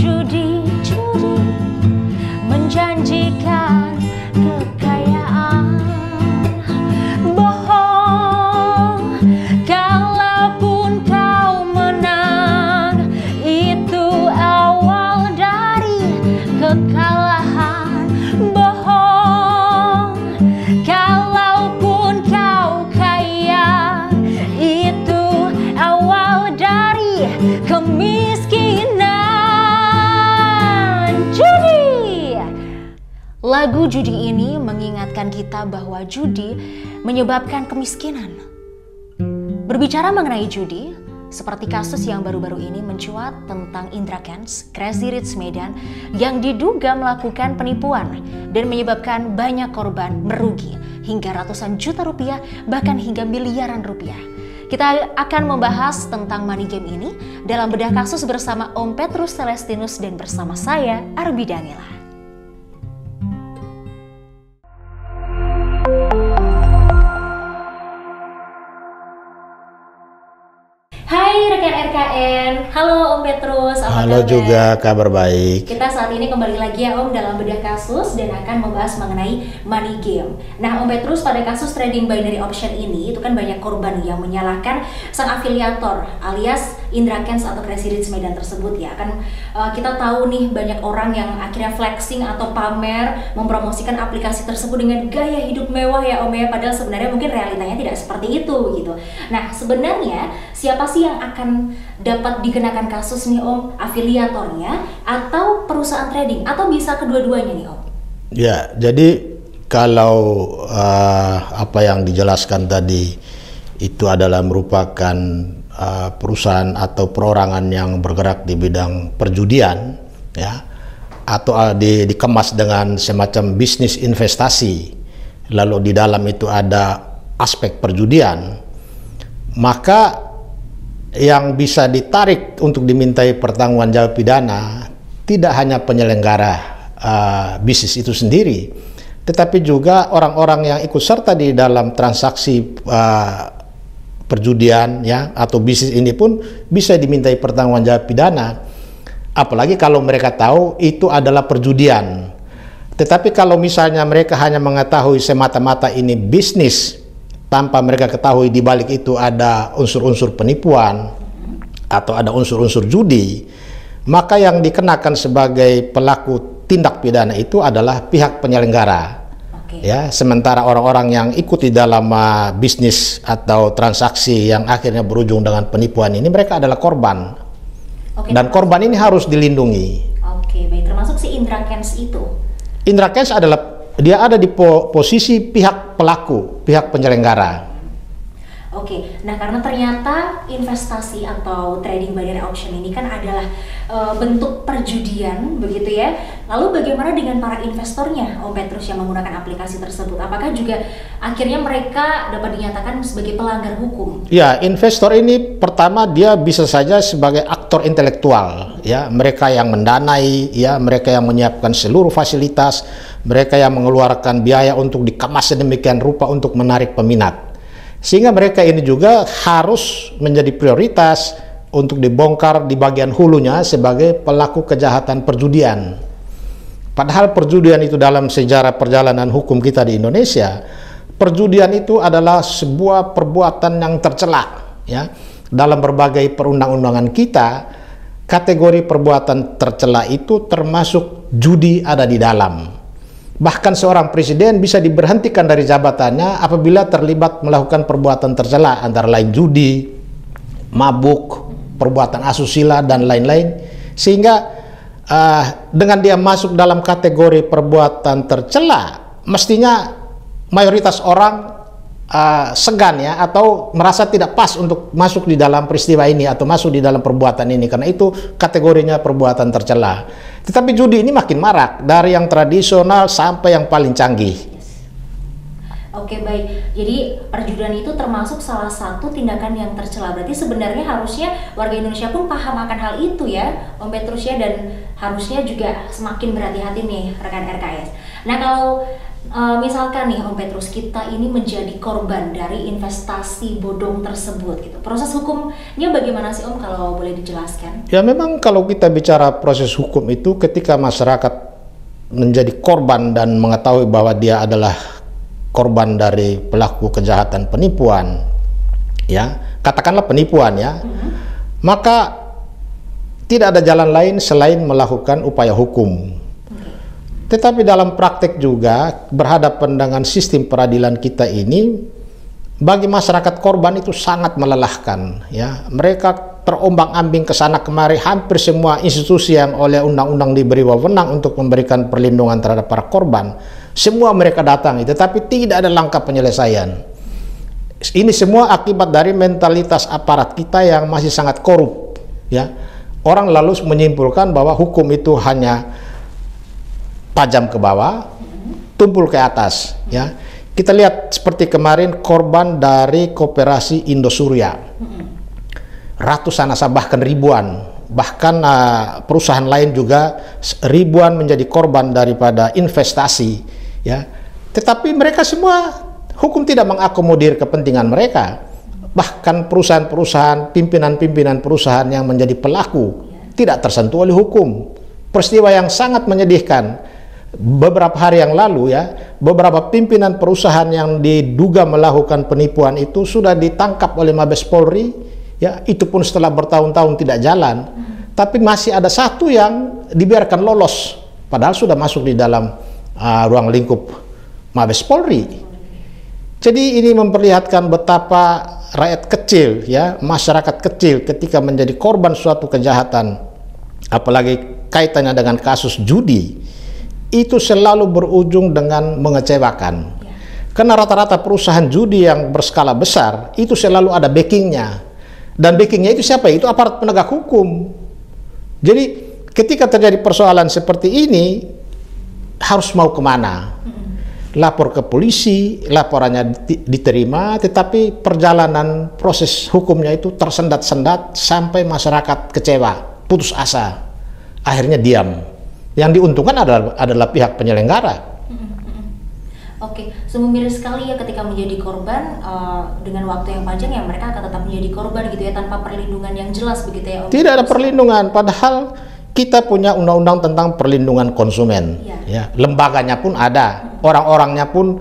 judi menjanjikan kekayaan, bohong kalaupun kau menang, itu awal dari kekalahan. Bohong kalaupun kau kaya, itu awal dari kemiskinan. Judi. Lagu judi ini mengingatkan kita bahwa judi menyebabkan kemiskinan. Berbicara mengenai judi, seperti kasus yang baru-baru ini mencuat tentang Indra Kents, Crazy Rich Medan, yang diduga melakukan penipuan dan menyebabkan banyak korban merugi hingga ratusan juta rupiah, bahkan hingga miliaran rupiah. Kita akan membahas tentang money game ini dalam bedah kasus bersama Om Petrus Celestinus dan bersama saya, Arbi Danila. Hai rekan RKN, halo Om Petrus, apa Halo kabar? juga, kabar baik. Kita saat ini kembali lagi ya Om dalam bedah kasus dan akan membahas mengenai money game. Nah Om Petrus, pada kasus trading binary option ini itu kan banyak korban yang menyalahkan sang afiliator alias Indra Kents atau Crazy Rich Medan tersebut ya. Kan kita tahu nih banyak orang yang akhirnya flexing atau pamer mempromosikan aplikasi tersebut dengan gaya hidup mewah ya Om ya, padahal sebenarnya mungkin realitanya tidak seperti itu gitu. Nah sebenarnya siapa sih yang akan dapat dikenakan kasus nih Om, afiliatornya atau perusahaan trading atau bisa kedua-duanya nih Om? Ya, jadi kalau apa yang dijelaskan tadi itu adalah merupakan perusahaan atau perorangan yang bergerak di bidang perjudian, ya, atau dikemas dengan semacam bisnis investasi, lalu di dalam itu ada aspek perjudian, maka yang bisa ditarik untuk dimintai pertanggungjawaban pidana tidak hanya penyelenggara bisnis itu sendiri, tetapi juga orang-orang yang ikut serta di dalam transaksi perjudian ya atau bisnis ini pun bisa dimintai pertanggungjawaban pidana, apalagi kalau mereka tahu itu adalah perjudian. Tetapi kalau misalnya mereka hanya mengetahui semata-mata ini bisnis tanpa mereka ketahui di balik itu ada unsur-unsur penipuan atau ada unsur-unsur judi, maka yang dikenakan sebagai pelaku tindak pidana itu adalah pihak penyelenggara. Ya, sementara orang-orang yang ikut di dalam bisnis atau transaksi yang akhirnya berujung dengan penipuan ini, mereka adalah korban. Dan korban ini harus dilindungi. Oke, baik, termasuk si Indra Kents itu. Indra Kents adalah dia ada di posisi pihak pelaku, pihak penyelenggara. Oke, nah karena ternyata investasi atau trading binary option ini kan adalah bentuk perjudian begitu ya. Lalu bagaimana dengan para investornya Om Petrus yang menggunakan aplikasi tersebut? Apakah juga akhirnya mereka dapat dinyatakan sebagai pelanggar hukum? Ya, investor ini pertama dia bisa saja sebagai aktor intelektual, ya, mereka yang mendanai, ya, mereka yang menyiapkan seluruh fasilitas, mereka yang mengeluarkan biaya untuk dikemas sedemikian rupa untuk menarik peminat. Sehingga mereka ini juga harus menjadi prioritas untuk dibongkar di bagian hulunya sebagai pelaku kejahatan perjudian. Padahal perjudian itu dalam sejarah perjalanan hukum kita di Indonesia, perjudian itu adalah sebuah perbuatan yang tercela, ya. Dalam berbagai perundang-undangan kita, kategori perbuatan tercela itu termasuk judi ada di dalam. Bahkan seorang presiden bisa diberhentikan dari jabatannya apabila terlibat melakukan perbuatan tercela, antara lain judi, mabuk, perbuatan asusila, dan lain-lain. Sehingga dengan dia masuk dalam kategori perbuatan tercela, mestinya mayoritas orang segan ya, atau merasa tidak pas untuk masuk di dalam peristiwa ini atau masuk di dalam perbuatan ini, karena itu kategorinya perbuatan tercela. Tetapi judi ini makin marak, dari yang tradisional sampai yang paling canggih. Oke, baik, jadi perjudian itu termasuk salah satu tindakan yang tercela. Berarti sebenarnya harusnya warga Indonesia pun paham akan hal itu ya Om Petrus ya, dan harusnya juga semakin berhati-hati nih rekan RKS. Nah kalau Misalkan nih Om Petrus, kita ini menjadi korban dari investasi bodong tersebut gitu. Proses hukumnya bagaimana sih Om, kalau boleh dijelaskan? Ya memang kalau kita bicara proses hukum itu ketika masyarakat menjadi korban dan mengetahui bahwa dia adalah korban dari pelaku kejahatan penipuan, ya katakanlah penipuan ya, maka tidak ada jalan lain selain melakukan upaya hukum. Tetapi dalam praktek juga berhadapan dengan sistem peradilan kita ini, bagi masyarakat korban itu sangat melelahkan. Ya, mereka terombang-ambing ke sana kemari, hampir semua institusi yang oleh undang-undang diberi wewenang untuk memberikan perlindungan terhadap para korban, semua mereka datangi, tetapi tidak ada langkah penyelesaian. Ini semua akibat dari mentalitas aparat kita yang masih sangat korup. Ya, orang lalu menyimpulkan bahwa hukum itu hanya tajam ke bawah, tumpul ke atas. Ya, kita lihat seperti kemarin korban dari Koperasi Indosuria, ratusan nasabah, bahkan ribuan, bahkan perusahaan lain juga ribuan menjadi korban daripada investasi. Ya, tetapi mereka semua hukum tidak mengakomodir kepentingan mereka. Bahkan perusahaan-perusahaan, pimpinan-pimpinan perusahaan yang menjadi pelaku tidak tersentuh oleh hukum. Peristiwa yang sangat menyedihkan. Beberapa hari yang lalu ya, beberapa pimpinan perusahaan yang diduga melakukan penipuan itu sudah ditangkap oleh Mabes Polri, ya itu pun setelah bertahun-tahun tidak jalan. Tapi masih ada satu yang dibiarkan lolos, padahal sudah masuk di dalam ruang lingkup Mabes Polri. Jadi ini memperlihatkan betapa rakyat kecil, ya masyarakat kecil ketika menjadi korban suatu kejahatan, apalagi kaitannya dengan kasus judi, itu selalu berujung dengan mengecewakan. Karena rata-rata perusahaan judi yang berskala besar itu selalu ada backingnya, dan backingnya itu siapa? Itu aparat penegak hukum. Jadi ketika terjadi persoalan seperti ini, harus mau kemana? Lapor ke polisi, laporannya diterima, tetapi perjalanan proses hukumnya itu tersendat-sendat sampai masyarakat kecewa, putus asa, akhirnya diam. Yang diuntungkan adalah pihak penyelenggara. Oke, sungguh miris sekali ya ketika menjadi korban, dengan waktu yang panjang ya mereka akan tetap menjadi korban gitu ya, tanpa perlindungan yang jelas begitu ya Om? Tidak ada perlindungan, padahal kita punya undang-undang tentang perlindungan konsumen. Ya, lembaganya pun ada, orang-orangnya pun,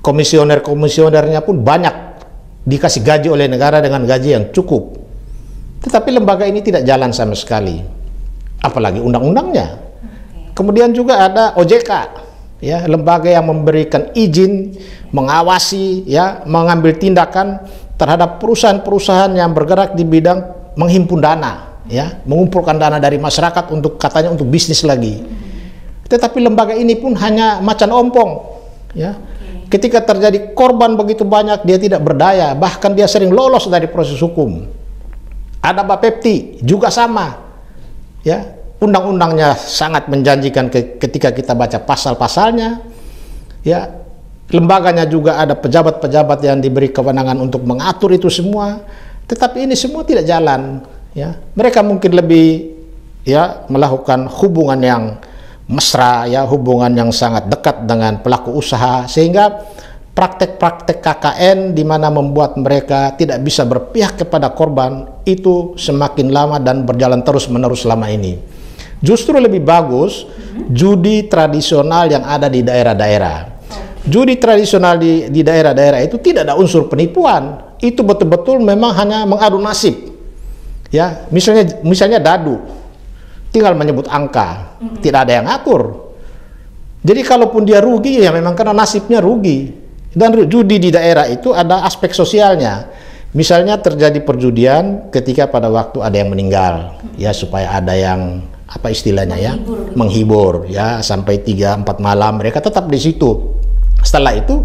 komisioner-komisionernya pun banyak, dikasih gaji oleh negara dengan gaji yang cukup. Tetapi lembaga ini tidak jalan sama sekali, apalagi undang-undangnya. Kemudian juga ada OJK, ya lembaga yang memberikan izin, mengawasi, ya mengambil tindakan terhadap perusahaan-perusahaan yang bergerak di bidang menghimpun dana, ya mengumpulkan dana dari masyarakat untuk katanya untuk bisnis lagi. Tetapi lembaga ini pun hanya macan ompong, ya. Ketika terjadi korban begitu banyak, dia tidak berdaya, bahkan dia sering lolos dari proses hukum. Ada Bapepti juga sama, ya. Undang-undangnya sangat menjanjikan ketika kita baca pasal-pasalnya, ya lembaganya juga ada pejabat-pejabat yang diberi kewenangan untuk mengatur itu semua, tetapi ini semua tidak jalan. Ya, mereka mungkin lebih ya melakukan hubungan yang mesra, ya hubungan yang sangat dekat dengan pelaku usaha, sehingga praktek-praktek KKN di mana membuat mereka tidak bisa berpihak kepada korban itu semakin lama dan berjalan terus-menerus selama ini. Justru lebih bagus judi tradisional yang ada di daerah-daerah. Judi tradisional di daerah-daerah itu tidak ada unsur penipuan. Itu betul-betul memang hanya mengadu nasib. Ya, misalnya dadu, tinggal menyebut angka, tidak ada yang ngatur. Jadi kalaupun dia rugi, ya memang karena nasibnya rugi. Dan judi di daerah itu ada aspek sosialnya. Misalnya terjadi perjudian ketika pada waktu ada yang meninggal, ya supaya ada yang apa istilahnya ya, menghibur ya sampai 3-4 malam mereka tetap di situ. Setelah itu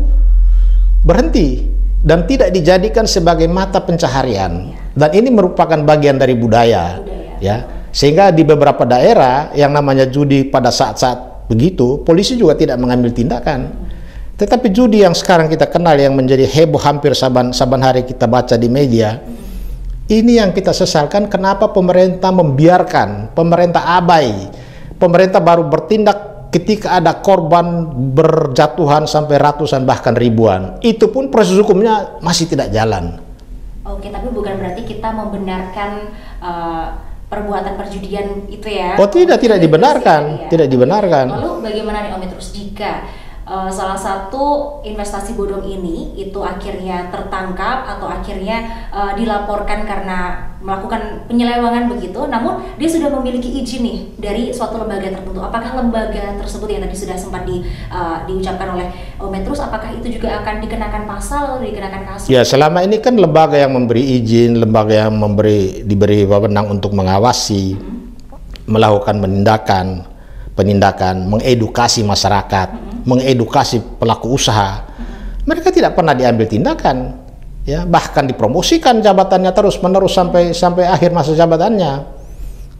berhenti dan tidak dijadikan sebagai mata pencaharian, dan ini merupakan bagian dari budaya. Ya, sehingga di beberapa daerah yang namanya judi pada saat-saat begitu polisi juga tidak mengambil tindakan. Tetapi judi yang sekarang kita kenal yang menjadi heboh hampir saban hari kita baca di media, ini yang kita sesalkan. Kenapa pemerintah membiarkan, pemerintah abai, pemerintah baru bertindak ketika ada korban berjatuhan sampai ratusan bahkan ribuan, itu pun proses hukumnya masih tidak jalan. Oke, tapi bukan berarti kita membenarkan perbuatan perjudian itu ya? Oh tidak dibenarkan, tidak dibenarkan. Lalu bagaimana nih Om Petrus jika salah satu investasi bodong ini itu akhirnya tertangkap atau akhirnya dilaporkan karena melakukan penyelewengan begitu, namun dia sudah memiliki izin nih dari suatu lembaga tertentu. Apakah lembaga tersebut yang tadi sudah sempat diucapkan oleh Om Petrus, apakah itu juga akan dikenakan pasal, dikenakan kasus? Ya, selama ini kan lembaga yang memberi izin, lembaga yang diberi wewenang untuk mengawasi, melakukan penindakan, mengedukasi masyarakat, mengedukasi pelaku usaha. Mereka tidak pernah diambil tindakan, ya, bahkan dipromosikan jabatannya terus-menerus sampai akhir masa jabatannya.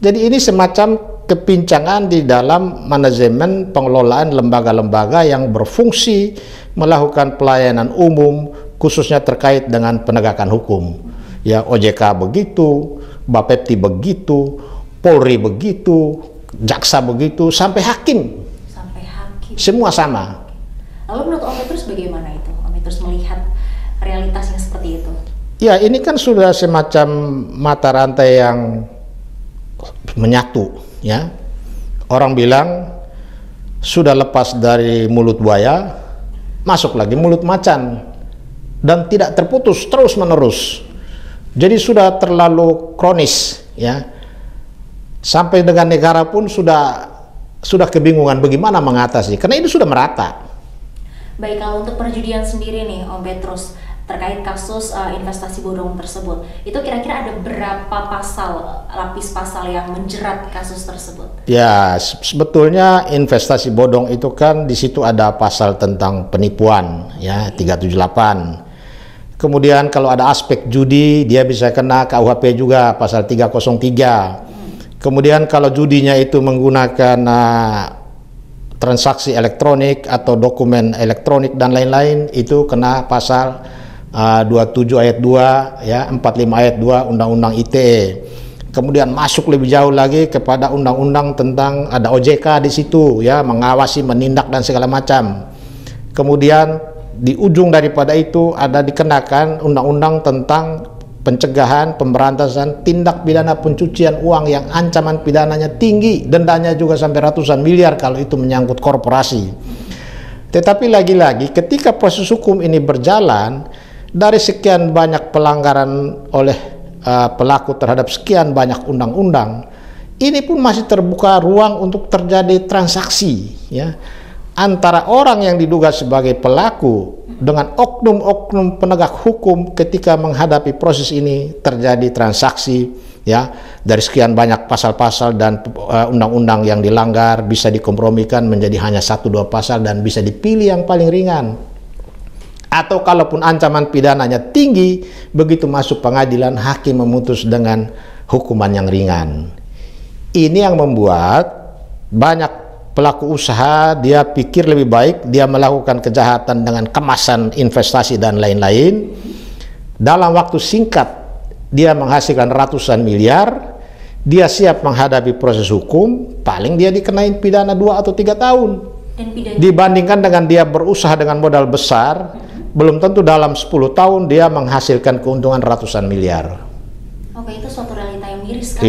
Jadi ini semacam kepincangan di dalam manajemen pengelolaan lembaga-lembaga yang berfungsi melakukan pelayanan umum, khususnya terkait dengan penegakan hukum. Ya, OJK begitu, Bapepti begitu, Polri begitu, jaksa begitu, sampai hakim. Semua sama. Lalu menurut Om Petrus bagaimana itu? Om Petrus melihat realitasnya seperti itu? Ya, ini kan sudah semacam mata rantai yang menyatu, ya. Orang bilang sudah lepas dari mulut buaya, masuk lagi mulut macan, dan tidak terputus terus-menerus. Jadi sudah terlalu kronis, ya. Sampai dengan negara pun sudah kebingungan bagaimana mengatasi, karena ini sudah merata. Baik, kalau untuk perjudian sendiri nih Om Petrus, terkait kasus investasi bodong tersebut, itu kira-kira ada berapa lapis pasal yang menjerat kasus tersebut? Ya, sebetulnya investasi bodong itu kan di situ ada pasal tentang penipuan, ya, 378. Kemudian kalau ada aspek judi, dia bisa kena KUHP juga pasal 303. Kemudian kalau judinya itu menggunakan transaksi elektronik atau dokumen elektronik dan lain-lain, itu kena pasal 27 ayat 2, ya, 45 ayat 2 Undang-Undang ITE. Kemudian masuk lebih jauh lagi kepada undang-undang tentang ada OJK di situ, ya, mengawasi, menindak dan segala macam. Kemudian di ujung daripada itu ada dikenakan undang-undang tentang pencegahan, pemberantasan tindak pidana pencucian uang yang ancaman pidananya tinggi, dendanya juga sampai ratusan miliar kalau itu menyangkut korporasi. Tetapi lagi-lagi ketika proses hukum ini berjalan, dari sekian banyak pelanggaran oleh pelaku terhadap sekian banyak undang-undang, ini pun masih terbuka ruang untuk terjadi transaksi, ya, antara orang yang diduga sebagai pelaku dengan oknum-oknum penegak hukum. Ketika menghadapi proses ini terjadi transaksi, ya, dari sekian banyak pasal-pasal dan undang-undang yang dilanggar bisa dikompromikan menjadi hanya 1-2 pasal dan bisa dipilih yang paling ringan. Atau kalaupun ancaman pidananya tinggi, begitu masuk pengadilan hakim memutus dengan hukuman yang ringan. Ini yang membuat banyak pelaku usaha dia pikir lebih baik dia melakukan kejahatan dengan kemasan investasi dan lain-lain. Dalam waktu singkat dia menghasilkan ratusan miliar, dia siap menghadapi proses hukum, paling dia dikenain pidana 2 atau 3 tahun. Dibandingkan dengan dia berusaha dengan modal besar, belum tentu dalam 10 tahun dia menghasilkan keuntungan ratusan miliar. Oke, itu suatu realita yang miris kan?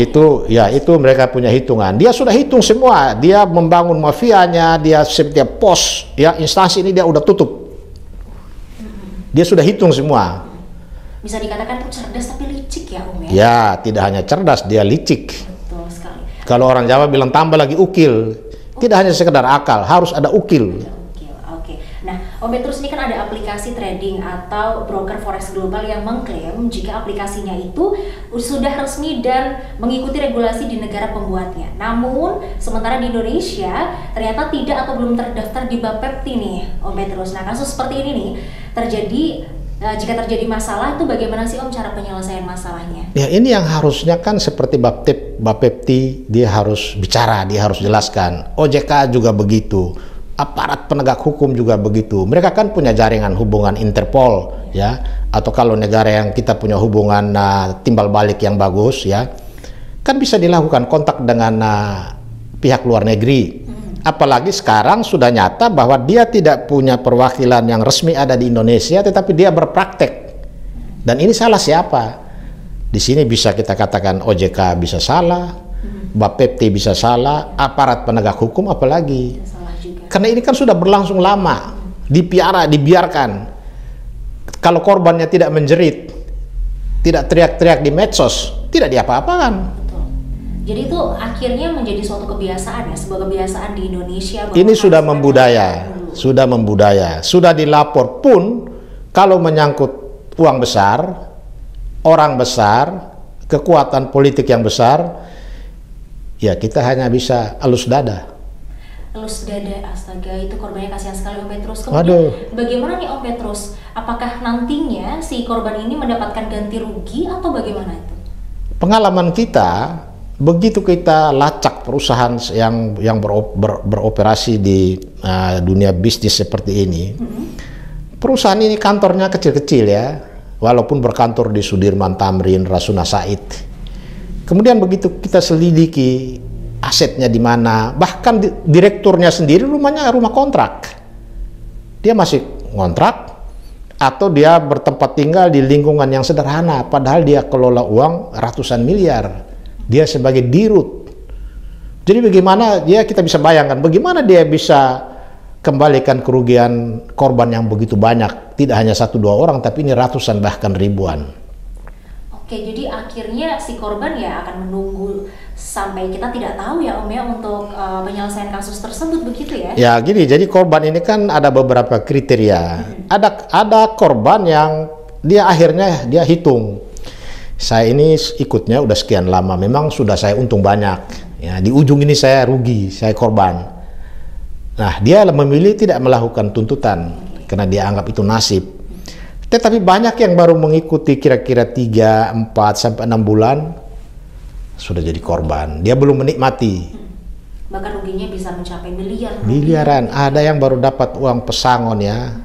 Itu mereka punya hitungan. Dia sudah hitung semua. Dia membangun mafianya, dia setiap pos, ya, instansi ini dia udah tutup. Dia sudah hitung semua. Bisa dikatakan itu cerdas tapi licik ya Om ya? Ya, tidak hanya cerdas, dia licik. Betul sekali. Kalau orang Jawa bilang tambah lagi ukil. Tidak hanya sekedar akal, harus ada ukil. Nah, Om Petrus, ini kan ada aplikasi trading atau broker forex global yang mengklaim jika aplikasinya itu sudah resmi dan mengikuti regulasi di negara pembuatnya. Namun, sementara di Indonesia ternyata tidak atau belum terdaftar di Bapepti nih, Om Petrus. Nah, kasus seperti ini nih terjadi, jika terjadi masalah itu bagaimana sih Om cara penyelesaian masalahnya? Ya, ini yang harusnya kan seperti Bapepti, dia harus bicara, dia harus jelaskan. OJK juga begitu. Aparat penegak hukum juga begitu. Mereka kan punya jaringan hubungan Interpol, ya, atau kalau negara yang kita punya hubungan timbal balik yang bagus, ya, kan bisa dilakukan kontak dengan pihak luar negeri Apalagi sekarang sudah nyata bahwa dia tidak punya perwakilan yang resmi ada di Indonesia, tetapi dia berpraktek. Dan ini salah siapa? Di sini bisa kita katakan OJK bisa salah, Bapepti bisa salah, aparat penegak hukum apalagi. Karena ini kan sudah berlangsung lama, dibiarkan. Kalau korbannya tidak menjerit, tidak teriak-teriak di medsos, tidak diapa-apakan. Jadi itu akhirnya menjadi suatu kebiasaan ya, sebuah kebiasaan di Indonesia. Ini sudah membudaya, sudah dilapor pun kalau menyangkut uang besar, orang besar, kekuatan politik yang besar, ya kita hanya bisa elus dada. Elus dada, astaga, itu korbannya kasihan sekali Om Petrus. Kemudian bagaimana nih Om Petrus? Apakah nantinya si korban ini mendapatkan ganti rugi atau bagaimana itu? Pengalaman kita, begitu kita lacak perusahaan yang beroperasi di dunia bisnis seperti ini, perusahaan ini kantornya kecil-kecil ya, walaupun berkantor di Sudirman Tamrin, Rasuna Said. Kemudian begitu kita selidiki asetnya di mana, bahkan direkturnya sendiri rumahnya rumah kontrak, dia masih kontrak atau dia bertempat tinggal di lingkungan yang sederhana, padahal dia kelola uang ratusan miliar. Dia sebagai dirut. Jadi bagaimana kita bisa bayangkan bagaimana dia bisa kembalikan kerugian korban yang begitu banyak, tidak hanya 1-2 orang tapi ini ratusan bahkan ribuan. Oke, jadi akhirnya si korban ya akan menunggu sampai kita tidak tahu ya Om ya untuk penyelesaian kasus tersebut, begitu ya? Ya gini, jadi korban ini kan ada beberapa kriteria. Ada korban yang dia akhirnya dia hitung, saya ini ikutnya udah sekian lama, memang sudah saya untung banyak, ya di ujung ini saya rugi, saya korban. Nah, dia memilih tidak melakukan tuntutan karena dia anggap itu nasib. Tetapi banyak yang baru mengikuti kira-kira 3, 4 sampai 6 bulan sudah jadi korban. Dia belum menikmati. Bahkan ruginya bisa mencapai miliaran. Ada yang baru dapat uang pesangon ya,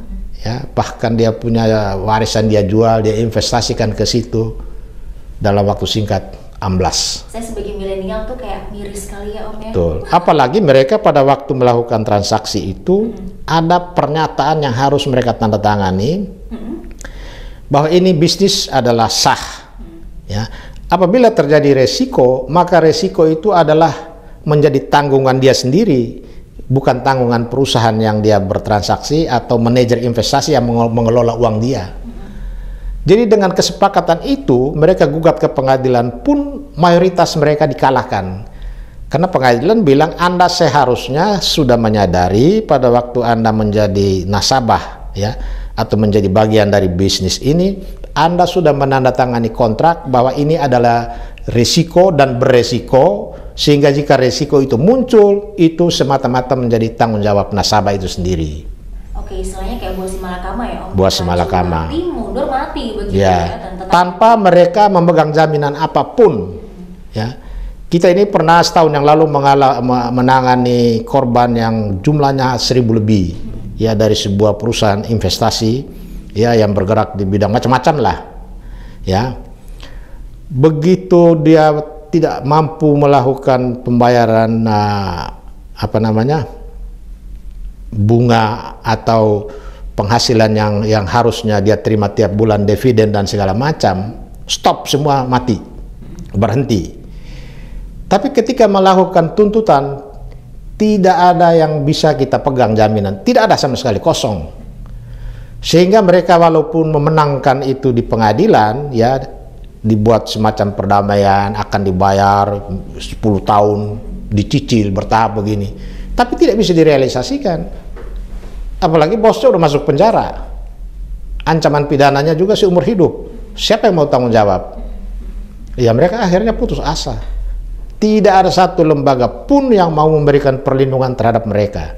bahkan dia punya warisan dia jual, dia investasikan ke situ. Dalam waktu singkat amblas. Saya sebagai milenial tuh kayak miris sekali ya Om ya. Betul. Apalagi mereka pada waktu melakukan transaksi itu ada pernyataan yang harus mereka tanda tangani bahwa ini bisnis adalah sah. Ya. Apabila terjadi resiko, maka resiko itu adalah menjadi tanggungan dia sendiri, bukan tanggungan perusahaan yang dia bertransaksi atau manajer investasi yang mengelola uang dia. Jadi dengan kesepakatan itu mereka gugat ke pengadilan pun mayoritas mereka dikalahkan. Karena pengadilan bilang Anda seharusnya sudah menyadari pada waktu Anda menjadi nasabah ya atau menjadi bagian dari bisnis ini, Anda sudah menandatangani kontrak bahwa ini adalah risiko dan beresiko, sehingga jika risiko itu muncul itu semata-mata menjadi tanggung jawab nasabah itu sendiri. Oke, istilahnya kayak buah si malakama ya Om. Buah si malakama. Mati, mundur mati begitu ya. Dan tanpa mereka memegang jaminan apapun. Ya. Kita ini pernah setahun yang lalu menangani korban yang jumlahnya 1.000 lebih ya dari sebuah perusahaan investasi ya yang bergerak di bidang macam-macam lah. Ya. Begitu dia tidak mampu melakukan pembayaran bunga atau penghasilan yang harusnya dia terima tiap bulan, dividen dan segala macam, stop semua, mati, berhenti. Tapi ketika melakukan tuntutan, tidak ada yang bisa kita pegang jaminan, tidak ada sama sekali, kosong. Sehingga mereka walaupun memenangkan itu di pengadilan, ya dibuat semacam perdamaian, akan dibayar 10 tahun, dicicil bertahap begini, tapi tidak bisa direalisasikan. Apalagi bosnya udah masuk penjara, ancaman pidananya juga seumur hidup. Siapa yang mau tanggung jawab? Ya mereka akhirnya putus asa. Tidak ada satu lembaga pun yang mau memberikan perlindungan terhadap mereka.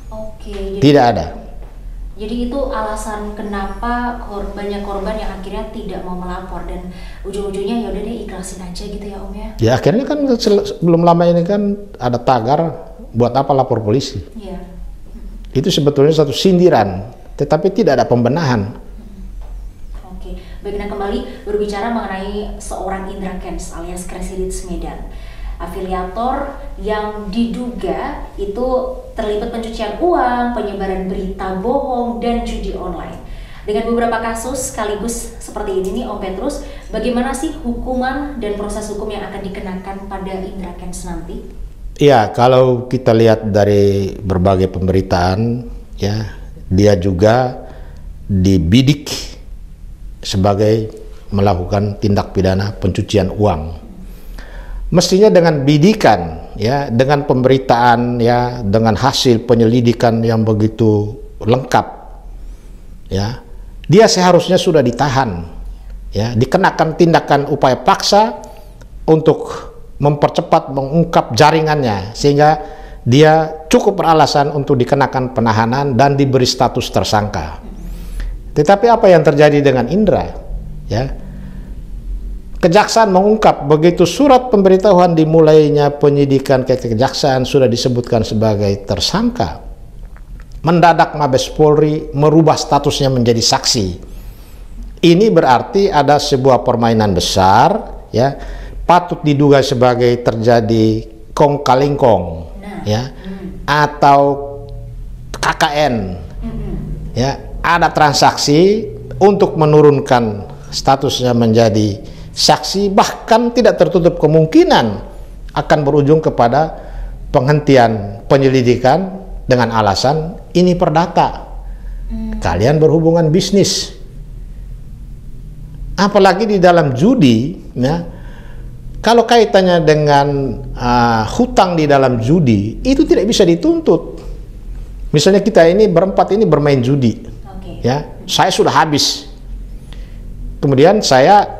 Oke, tidak ada. Jadi itu alasan kenapa banyak korban yang akhirnya tidak mau melapor dan ujung-ujungnya ya udah deh ikhlasin aja gitu ya Om ya. Ya akhirnya kan belum lama ini kan ada tagar, buat apa lapor polisi? Iya. Itu sebetulnya satu sindiran, tetapi tidak ada pembenahan. Oke, baik, nah kembali berbicara mengenai seorang Indra Kents alias Crazy Rich Medan. afiliator yang diduga itu terlibat pencucian uang, penyebaran berita bohong, dan judi online. Dengan beberapa kasus sekaligus seperti ini nih Om Petrus, bagaimana sih hukuman dan proses hukum yang akan dikenakan pada Indra Kents nanti? Ya, kalau kita lihat dari berbagai pemberitaan, ya, dia juga dibidik sebagai melakukan tindak pidana pencucian uang. Mestinya dengan bidikan, ya, dengan pemberitaan, ya, dengan hasil penyelidikan yang begitu lengkap, ya, dia seharusnya sudah ditahan, ya, dikenakan tindakan upaya paksa untuk mempercepat mengungkap jaringannya sehingga dia cukup beralasan untuk dikenakan penahanan dan diberi status tersangka. Tetapi apa yang terjadi dengan Indra? Ya, Kejaksaan mengungkap begitu surat pemberitahuan dimulainya penyidikan ke Kejaksaan sudah disebutkan sebagai tersangka. Mendadak Mabes Polri merubah statusnya menjadi saksi. Ini berarti ada sebuah permainan besar, ya, patut diduga sebagai terjadi kong kali kong, ya, atau KKN, ya, ada transaksi untuk menurunkan statusnya menjadi saksi, bahkan tidak tertutup kemungkinan akan berujung kepada penghentian penyelidikan dengan alasan ini perdata, kalian berhubungan bisnis. Apalagi di dalam judi, ya, kalau kaitannya dengan hutang di dalam judi itu tidak bisa dituntut. Misalnya kita ini berempat ini bermain judi, ya, saya sudah habis, kemudian saya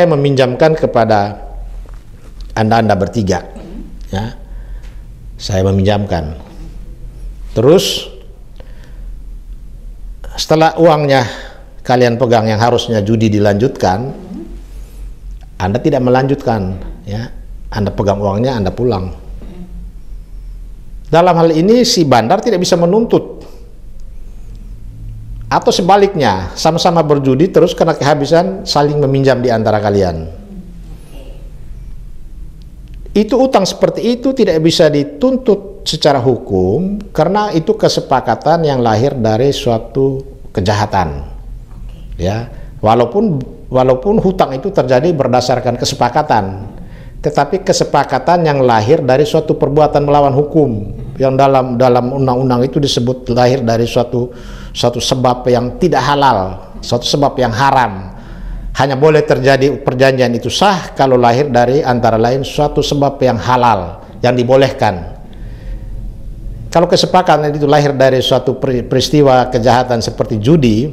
meminjamkan kepada anda bertiga, ya, saya meminjamkan, terus setelah uangnya kalian pegang yang harusnya judi dilanjutkan, Anda tidak melanjutkan, ya, Anda pegang uangnya, Anda pulang. Dalam hal ini si bandar tidak bisa menuntut, atau sebaliknya sama-sama berjudi terus karena kehabisan saling meminjam di antara kalian. Itu utang seperti itu tidak bisa dituntut secara hukum karena itu kesepakatan yang lahir dari suatu kejahatan, ya, walaupun hutang itu terjadi berdasarkan kesepakatan, tetapi kesepakatan yang lahir dari suatu perbuatan melawan hukum yang dalam undang-undang itu disebut lahir dari suatu sebab yang tidak halal, suatu sebab yang haram. Hanya boleh terjadi perjanjian itu sah kalau lahir dari antara lain suatu sebab yang halal, yang dibolehkan. Kalau kesepakatan itu lahir dari suatu peristiwa kejahatan seperti judi,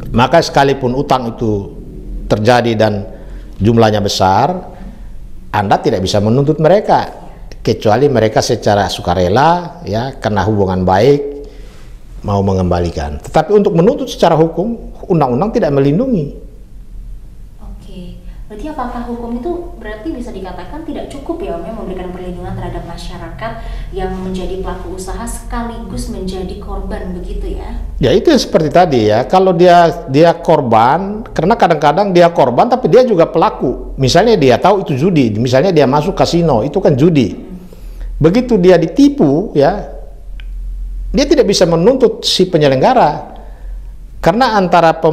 maka sekalipun utang itu terjadi dan jumlahnya besar, Anda tidak bisa menuntut mereka, kecuali mereka secara sukarela, ya, karena hubungan baik mau mengembalikan. Tetapi untuk menuntut secara hukum, undang-undang tidak melindungi. Berarti apakah hukum itu berarti bisa dikatakan tidak cukup ya Om, memberikan perlindungan terhadap masyarakat yang menjadi pelaku usaha sekaligus menjadi korban, begitu ya? Ya itu yang seperti tadi, ya, kalau dia korban, karena kadang-kadang dia korban tapi dia juga pelaku. Misalnya dia tahu itu judi, misalnya dia masuk kasino, itu kan judi. Begitu dia ditipu, ya, dia tidak bisa menuntut si penyelenggara. Karena antara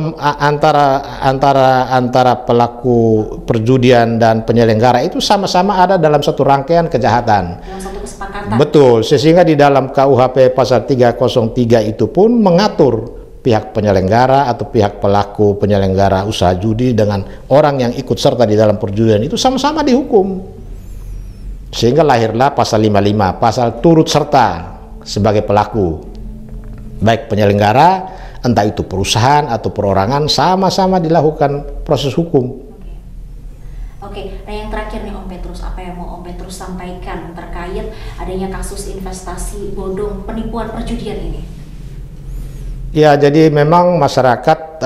pelaku perjudian dan penyelenggara itu sama-sama ada dalam satu rangkaian kejahatan. Dalam satu kesepakatan. Betul, sehingga di dalam KUHP pasal 303 itu pun mengatur pihak penyelenggara atau pihak pelaku penyelenggara usaha judi dengan orang yang ikut serta di dalam perjudian itu sama-sama dihukum. Sehingga lahirlah pasal 55, pasal turut serta sebagai pelaku. Baik penyelenggara, entah itu perusahaan atau perorangan, sama-sama dilakukan proses hukum. Oke, nah yang terakhir nih Om Petrus, apa yang mau Om Petrus sampaikan terkait adanya kasus investasi bodong penipuan perjudian ini? Ya, jadi memang masyarakat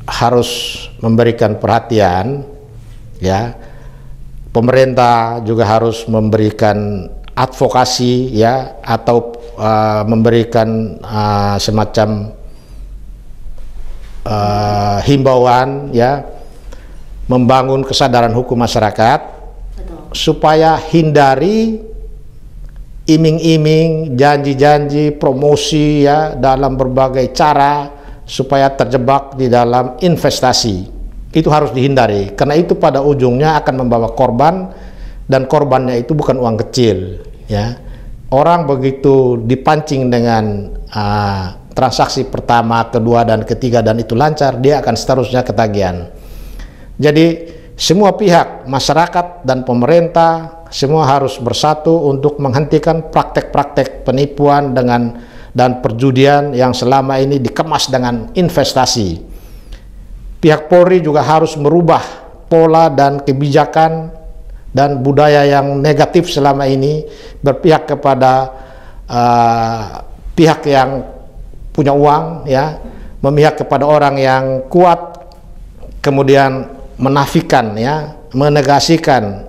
harus memberikan perhatian, ya. Pemerintah juga harus memberikan advokasi, ya, atau memberikan semacam himbauan, ya, membangun kesadaran hukum masyarakat. Betul. Supaya hindari iming-iming, janji-janji, promosi ya dalam berbagai cara supaya terjebak di dalam investasi. Itu harus dihindari, karena itu pada ujungnya akan membawa korban, dan korbannya itu bukan uang kecil ya. Orang begitu dipancing dengan transaksi pertama, kedua, dan ketiga, dan itu lancar, dia akan seterusnya ketagihan. Jadi semua pihak, masyarakat dan pemerintah, semua harus bersatu untuk menghentikan praktek-praktek penipuan dan perjudian yang selama ini dikemas dengan investasi. Pihak Polri juga harus merubah pola dan kebijakan dan budaya yang negatif selama ini, berpihak kepada pihak yang punya uang ya, memihak kepada orang yang kuat, kemudian menafikan ya, menegasikan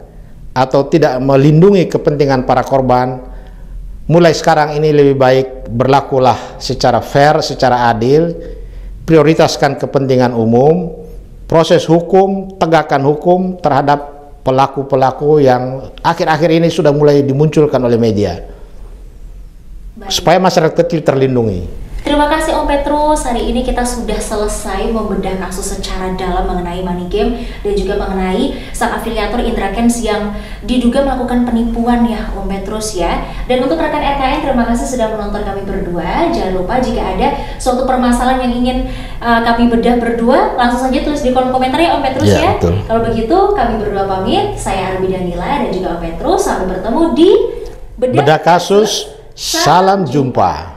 atau tidak melindungi kepentingan para korban. Mulai sekarang ini lebih baik berlakulah secara fair, secara adil, prioritaskan kepentingan umum, proses hukum, tegakkan hukum terhadap pelaku-pelaku yang akhir-akhir ini sudah mulai dimunculkan oleh media. Baik. Supaya masyarakat kecil terlindungi. Terima kasih Om Petrus, hari ini kita sudah selesai membedah kasus secara dalam mengenai money game dan juga mengenai sang afiliator Indra Kents yang diduga melakukan penipuan ya Om Petrus ya. Dan untuk rekan RKN, terima kasih sudah menonton kami berdua. Jangan lupa jika ada suatu permasalahan yang ingin kami bedah berdua, langsung saja tulis di kolom komentar ya Om Petrus ya. Betul. Kalau begitu kami berdua pamit, saya Arbi Danila dan juga Om Petrus, sampai bertemu di Bedah kasus, salam jumpa.